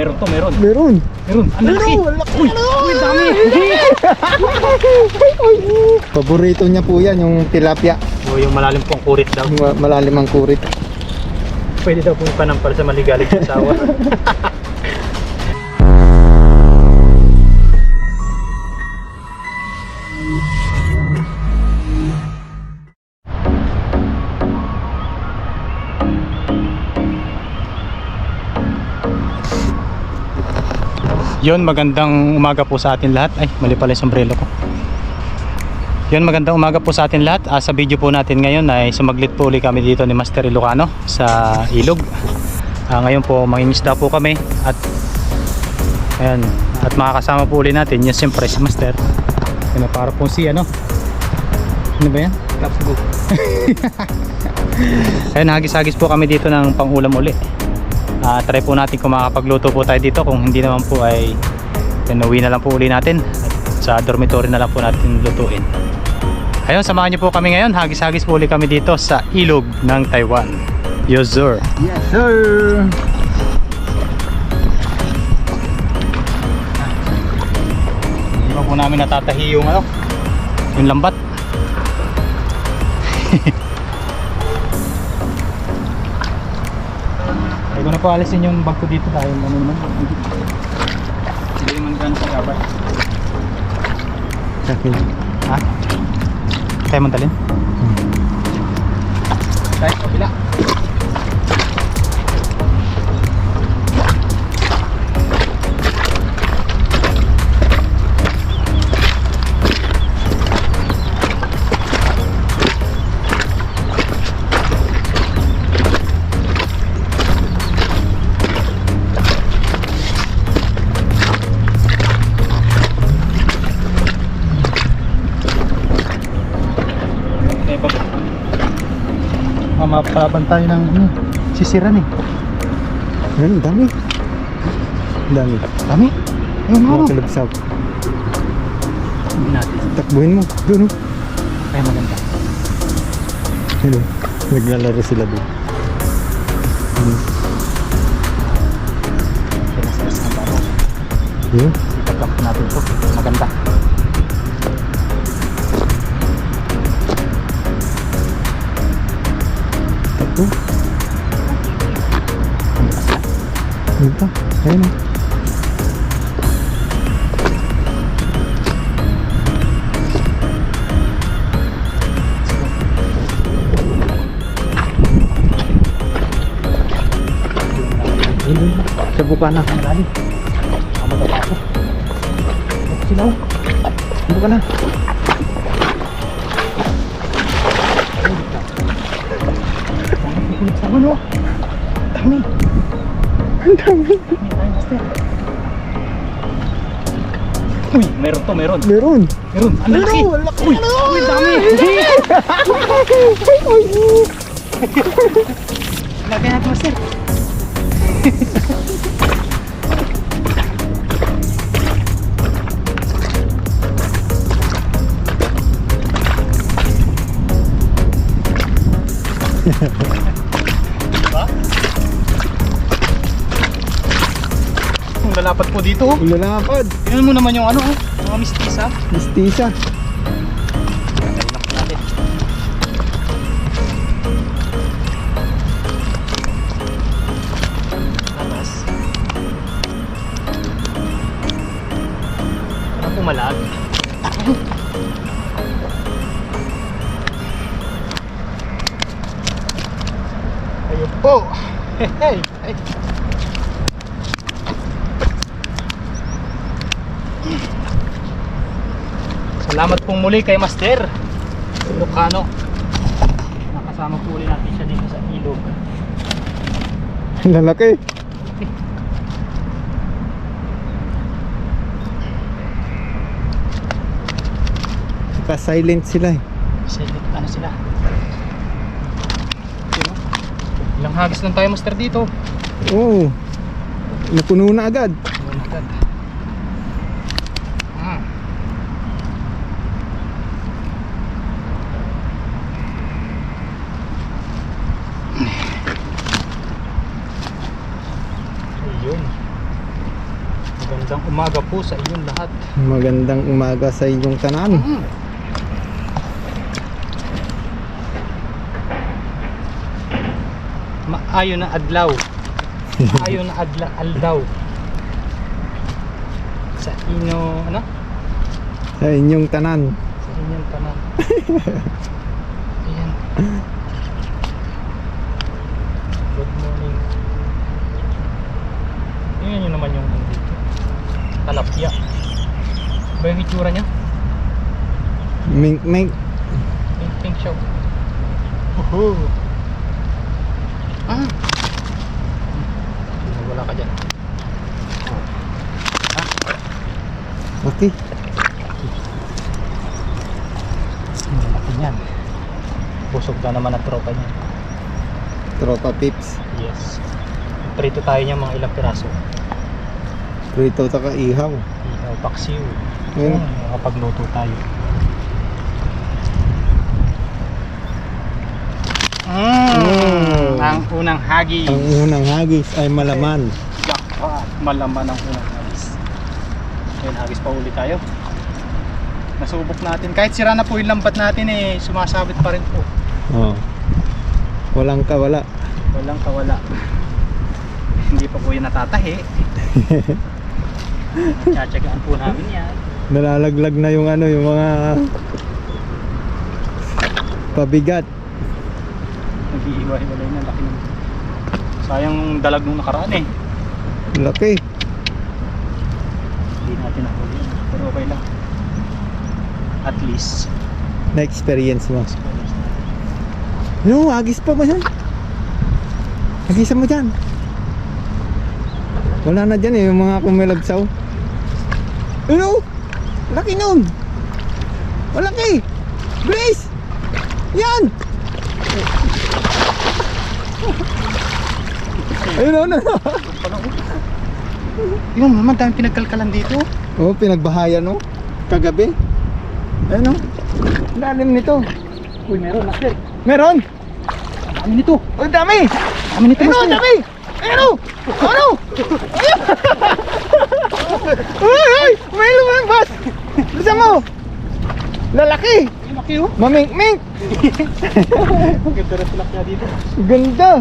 Meron to, meron. Meron. Meron. Ang laki. Uy, uy, dami. Paborito niya po yan, yung tilapia. O, yung malalim pong kurit daw. Malalim ang kurit. Pwede daw pong panampal sa maligalig sa asawa. Yun, magandang umaga po sa atin lahat. Ay, mali pala yung sombrero ko. Yun, magandang umaga po sa atin lahat. Sa video po natin ngayon ay sumaglit po ulit kami dito ni Master Ilocano sa ilog. Ngayon po mangingisda po kami at ayan, at makakasama po ulit natin yung siyempre si Master. Ano, para po si ano ba yan? Lapsgo. Ayun, hagis-hagis po kami dito ng pang-ulam uli. Try po natin kung makakapagluto po tayo dito. Kung hindi naman po ay uwi na lang po uli natin at sa dormitory na lang po natin lutuin. Ayun, samahan niyo po kami ngayon. Hagis-hagis po uli kami dito sa ilog ng Taiwan. Yes sir. Yes sir. Hindi pa po namin natatahi yung ano, yung lambat. Ay ko na po alisin yung bag ko dito dahil ano naman, hindi naman gano'n sa gabay. Akin. Ha? Kaya man talin? Tayo, kabila. Mapaban tayo ng sisiran eh. Ayun, dami. Dami. Dami? Ayun Mga mo. kalabsab. Hindi natin. Takbuhin mo. Doon oh. Kaya maganda. Hello. Naglalaro sila doon. Kaya nasa ng baro. Yun. Ipagkamp natin ito. Maganda. Takbo. Yun pa. Ayun oh. Sa buka na. Malalim. Mataba ako. Silaw. Sa buka na. Kulit sa ano? Dami. Ang dami. Uy, meron to, meron. Meron. Meron. Ang laki. Meron, laki. Uy, uy, dami. Laki na, Master. Diba? Ang lalapat po dito. Ulalapad. Tingnan mo naman yung ano, mga mistisa. Mistisa. Lang natin. Tapos ano pumalag? Ayun po. Hey, hey. Salamat pong muli kay Master Ilocano. Nakasama po ulit natin siya dito sa ilog. Ang lalaki. Saka silent sila eh. Silent, ano sila? Diba? Ilang hagis lang tayo, Master, dito. Oo. Napuno na agad. Ayun agad. Ayun. Magandang umaga po sa inyong lahat. Magandang umaga sa inyong tanan. Maayo na adlaw. Maayo na aldaw. Sa inyo, ano? Sa inyong tanan. Sa inyong tanan. Ayan. Good morning. Tingnan nyo naman yung dito. Talapya. Ba yung itsura niya? Mink mink. Pink pink siya. Uhu. Ah. Wala ka dyan. Okay. Malaki niyan. Busog na naman ang tropa niya. Tropa pips. Yes. Prito tayo niya mga ilang piraso. Prito taka ihaw. Ihaw, paksiw. Ayun. Makapagluto tayo. Ang unang hagis. Ang unang hagis ay malaman. Jackpot. Malaman ang unang hagis. Ayun, hagis pa uli tayo. Nasubok natin. Kahit sira na po yung lambat natin sumasabit pa rin po. Oh. Walang kawala. Walang kawala. Hindi pa po yung natatahi. Tsatsagaan po namin yan. Nalalaglag na yung ano, yung mga pabigat. Nag-iiwa-iwalay na, laki ng sayang nung dalag nung nakaraan Laki. Hindi natin nahuli yan, pero okay lang. At least Na-experience mo. No, hagis pa ba yan? Hagisan mo dyan. Wala na dyan yung mga kumilagsaw. Ano? Laki nun. Malaki. Blaze. Yan. Ayun o, yun naman, dahil pinagkalkalan dito. oh, pinagbahayan no. Kagabi. Ayun o. Lalim nito. Uy, meron, nakit. Meron. Ang dami nito. Oh, dami. Dami nito, Ayun o, Master. dami. Ayun o. Ano? Ayun. Uy, uy. May lumabas. Bisa mo. Lalaki. Ay, laki oh. Mamink-mink. Ang ganda na tilapia dito. Ganda.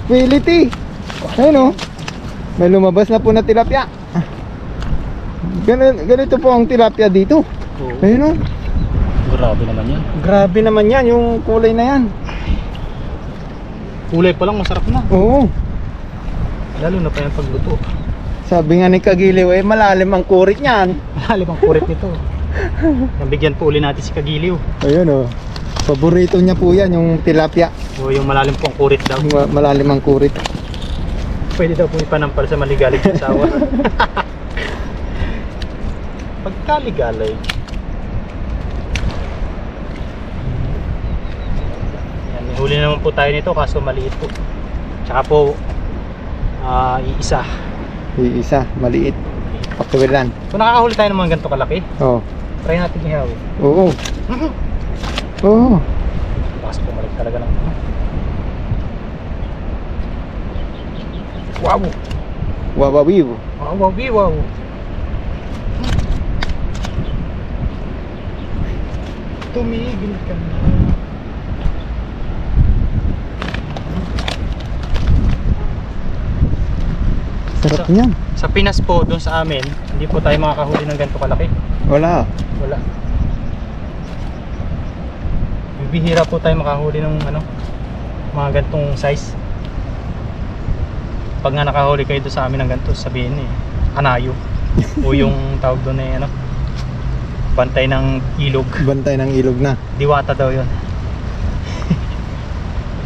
Quality. Ayun o. May lumabas na po na tilapia. Ganito po ang tilapia dito. Oo. Ayun o. Grabe naman yan. Grabe naman yan, yung kulay na yan. Kulay pa lang, masarap na. Oo. Lalo na pa yung pagluto. Sabi nga ni Kagiliw, malalim ang kurit niyan. Malalim ang kurit nito. Nabigyan po uli natin si Kagiliw. Ayun o. Paborito niya po yan, yung tilapia. O yung malalim po ang kurit daw. Malalim ang kurit. Pwede daw po ipanampal sa maligalig sa asawa. Pagkaligalay. Yan, may huli naman po tayo nito kaso maliit po. Tsaka po iisa. Iisa, maliit. Pakiwilan. Kung nakakahuli tayo ng mga ganito kalaki, Oo. try natin ihaw. Oo. Oo. Bakas pumalik talaga ng wow! Wawawiw. Wow, wow, wow. Tumigil ka na. Sarap niyan. Sa Pinas po, doon sa amin, hindi po tayo makakahuli ng ganito kalaki. Wala. Wala. Bibihira po tayo makahuli ng mga gantong size. Pag nga nakahuli kayo doon sa amin ng ganito, sabihin kanayo. O yung tawag doon bantay ng ilog. Bantay ng ilog na. Diwata daw yun.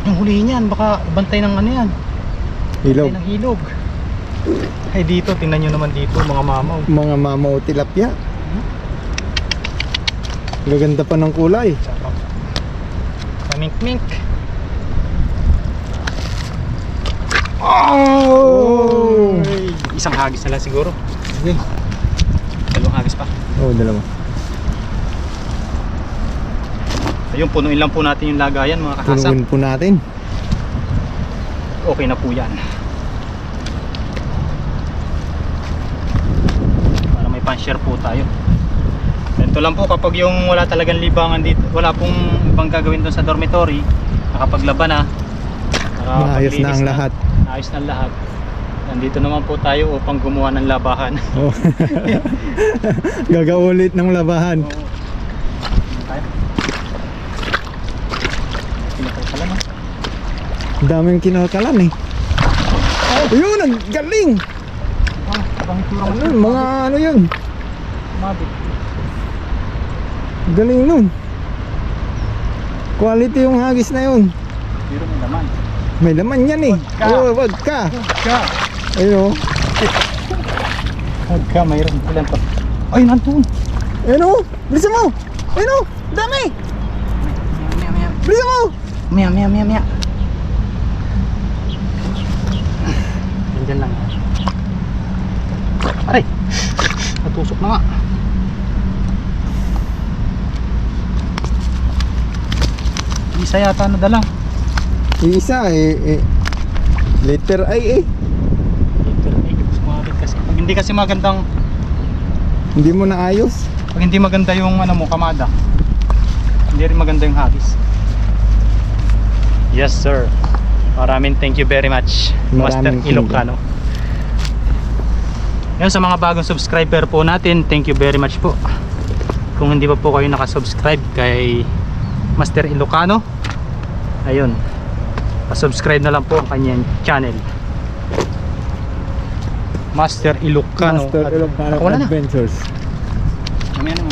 Yung hulihin yan, baka bantay ng yan. Ilog. Bantay ng ilog. Ay dito, tingnan nyo naman dito, mga mamaw. Mga mamaw tilapia. Gaganda pa ng kulay. Sarap. Pamink-mink. Oh! Isang hagis na lang siguro. Sige. Dalawang hagis pa. Oo, dalawa. Ayun, punuin lang po natin yung lagayan mga kakasap. Punuin po natin. Okay na po yan. pan-share po tayo. Ganito lang po kapag yung wala talagang libangan dito, wala pong ibang gagawin doon sa dormitory, nakapaglaban na, Maayos na ang lahat. Ayos na ang lahat. Nandito naman po tayo upang gumawa ng labahan. Oh. Gagaulit ng labahan. Oo. Tayo. Pinakakalan no? Daming kinakalan eh. Ayun, ang galing. Abang iturang Ano, mga ano yun. mabit. Galing nun. Quality yung hagis na yun. Pero may laman. May laman yan eh. Vodka. Oo, vodka. Vodka. Ayun o. Vodka, mayroon. Ilan to? Ay, nandun. Ayun o. Bilisan mo. Ayun o. Dami. Bilisan mo. Maya. Nandyan lang. Aray! Natusok na nga. Isa yata nadala. Isa letter I eh. Sumabit kasi. Pag hindi kasi magandang, Hindi mo na ayos. pag hindi maganda yung ano mo, kamada, hindi rin maganda yung hagis. Yes sir. Maraming thank you very much, Master Maraming thank you. Ilocano. Yan, sa mga bagong subscriber po natin, thank you very much po. Kung hindi pa po kayo nakasubscribe kay Master Ilocano, ayun, subscribe na lang po ang kanyang channel, Master Ilocano. Master Ilocano Wala na. Adventures. Mamaya na.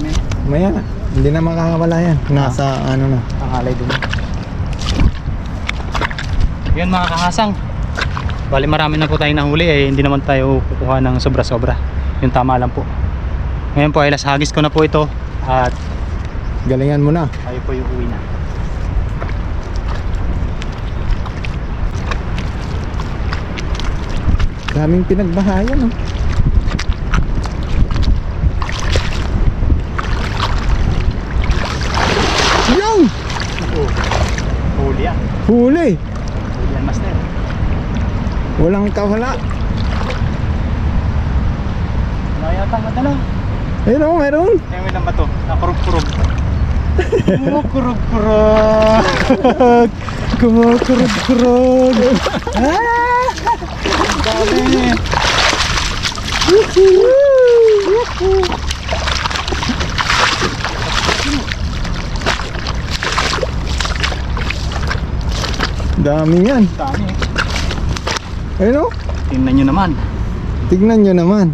Maya na. Hindi na makakawala yan. Nasa ano na. Pangalay din. Yun mga kahasang, bali marami na po tayong nahuli eh, hindi naman tayo kukuha ng sobra-sobra, yung tama lang po. Ngayon po ay hagis ko na po ito at Galingan mo na. tayo po yung uwi na. Daming pinagbahayan oh. Yung! Huli yan. Huli! Huli yan, Master. Walang kawala. Wala yata madala. Ayun oh, meron. Kaya may lang ba ito? Nakurug-kurug. Kumukurug-kurug. Kumukurug-kurug. Ah! Dami. Dami yan. Dami. Ayun oh. Tingnan nyo naman. Tignan nyo naman.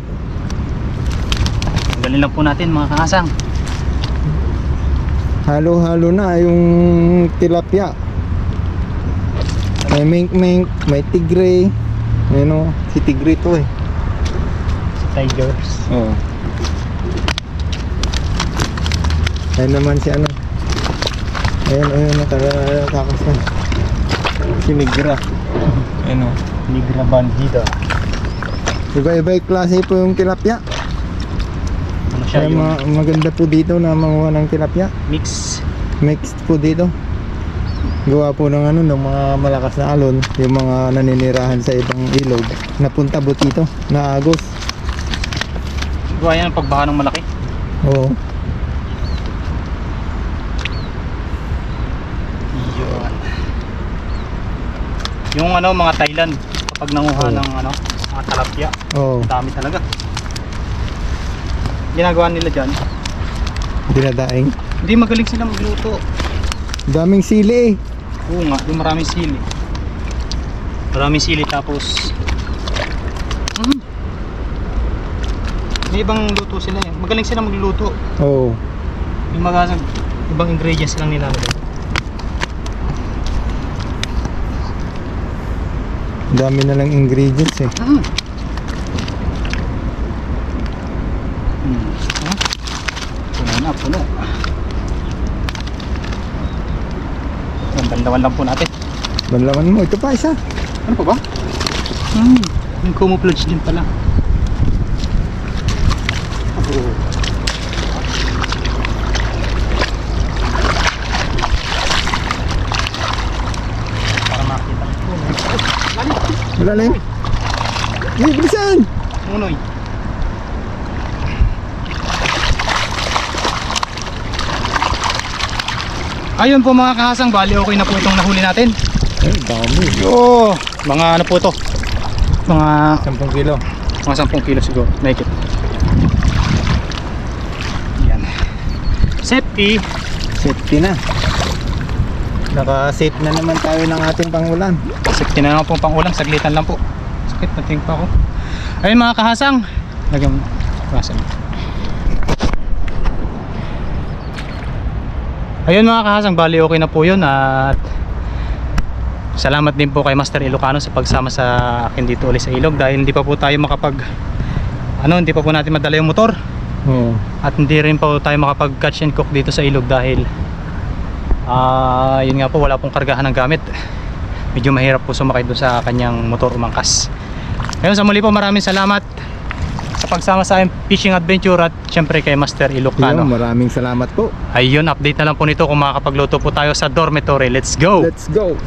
Galing lang po natin mga kahasang. Halo-halo na yung tilapia. May mink-mink, may tigre. Ayun oh, si tigre to eh. Tigers. Oo. Ayun naman si ano. Ayun, nakakakas na. Si Negra. Ayun oh. Negra bandida. Iba-iba yung klase po yung tilapia. Ano siya Kaya yung maganda po dito na manguha ng tilapia. mix. Mixed po dito. Gawa po ng ano, ng mga malakas na alon, yung mga naninirahan sa ibang ilog. Napunta po dito, na agos. Gawa yan ang pagbaha ng malaki. Oo. Yun. Yung ano, mga Thailand, kapag nanguha Oo. ng ano, mga talapia, Oo. dami talaga. Ginagawa nila dyan, Dinadaing. hindi magaling sila magluto. Daming sili eh. Oo nga, yung maraming sili. Maraming sili tapos may ibang luto sila eh. Magaling sila magluto. Oo. Yung mga ibang ingredients lang nilalagay. Dami na lang ingredients eh. Puno na, puno. Ang bandawan lang po natin. Banlawan mo, ito pa isa. Ano pa ba? Yung camouflage din pala. Para makita. Wala na yun. Hey, bilisan! Unoy. Ayun po mga kahasang, bali okay na po itong nahuli natin. Ay, dami. Oh, mga ano po to? Mga 10 kilo. 10 kilo siguro. Nakikit. Yan. Safety. Safety na. Naka-safe na naman tayo ng ating pangulan. Safety na naman po pang ulam. Saglitan lang po. Sakit, nating pa ako. Ayun mga kahasang. Lagyan mo. Kahasang. Ayun mga kahasang, bali okay na po yun. At salamat din po kay Master Ilocano sa pagsama sa akin dito ulit sa ilog. Dahil hindi pa po tayo hindi pa po natin madala yung motor. Oo. At hindi rin po tayo makapag catch and cook dito sa ilog dahil yun nga po, wala pong kargahan ng gamit. Medyo mahirap po sumakay doon sa kanyang motor umangkas. Ngayon sa muli po, maraming salamat sa pagsama sa aking fishing adventure at syempre kay Master Ilocano. Yun, maraming salamat po. Ayun, update na lang po nito kung makakapagluto po tayo sa dormitory. Let's go! Let's go!